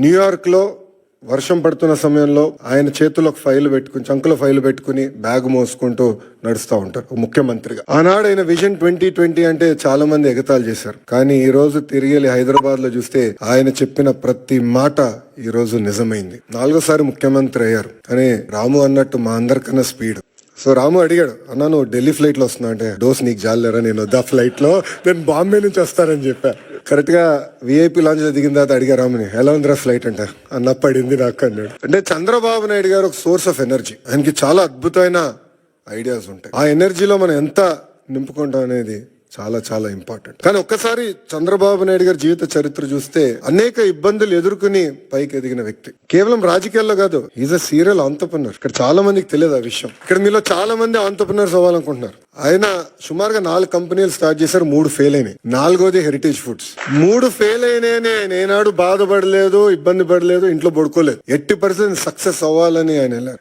New York లో వర్షం పడుతున్న సమయంలో ఆయన చేతిలో ఒక ఫైల్ పెట్టుకుని, చంకలో ఫైల్ పెట్టుకుని బ్యాగ్ మోసుకుంటూ నడుస్తూ ఉంటారు ఒక ముఖ్యమంత్రిగా. ఆనాడు ఆయన విజన్ 2020 అంటే చాలా మంది ఎగతాళి చేశారు. కానీ ఈ రోజు తిరిగి హైదరాబాద్ లో చూస్తే ఆయన చెప్పిన ప్రతి మాట ఈ రోజు నిజమైంది. 4వ సారి ముఖ్యమంత్రి అయ్యారు. కానీ రాము అన్నట్టు మా అందరికన్నా స్పీడ్. సో రాము అడిగాడు, అన్నా నువ్వు ఢిల్లీ ఫ్లైట్ లో వస్తున్నా అంటే, డోస్ నీకు జాలేరా, నేను వద్దా ఫ్లైట్ లో, నేను బాంబే నుంచి వస్తానని చెప్పా. కరెక్ట్ గా విఐపి లాంచ్ లో దిగిన తర్వాత అడిగా రాముని, ఎలా ఉందిరా ఫ్లైట్ అంటే, అన్న పడింది నాకు అన్నాడు. అంటే చంద్రబాబు నాయుడు గారు ఒక సోర్స్ ఆఫ్ ఎనర్జీ. ఆయనకి చాలా అద్భుతమైన ఐడియాస్ ఉంటాయి. ఆ ఎనర్జీలో మనం ఎంత నింపుకుంటాం అనేది చాలా చాలా ఇంపార్టెంట్. కానీ ఒక్కసారి చంద్రబాబు నాయుడు గారి జీవిత చరిత్ర చూస్తే అనేక ఇబ్బందులు ఎదుర్కొని పైకి ఎదిగిన వ్యక్తి. కేవలం రాజకీయాల్లో కాదు, ఈజ్ అ సీరియల్ ఆంటర్‌ప్రెన్యూర్. ఇక్కడ చాలా మందికి తెలియదు ఆ విషయం. ఇక్కడ మీలో చాలా మంది ఆంటర్‌ప్రెన్యూర్స్ అవ్వాలనుకుంటున్నారు. ఆయన సుమారుగా 4 కంపెనీలు స్టార్ట్ చేశారు, 3 ఫెయిల్ అయినాయి. 4వది హెరిటేజ్ ఫుడ్స్. 3 ఫెయిల్ అయినాయని ఆయన ఏనాడు బాధపడలేదు, ఇబ్బంది పడలేదు, ఇంట్లో పడుకోలేదు. 80% సక్సెస్ అవ్వాలని ఆయన వెళ్ళారు.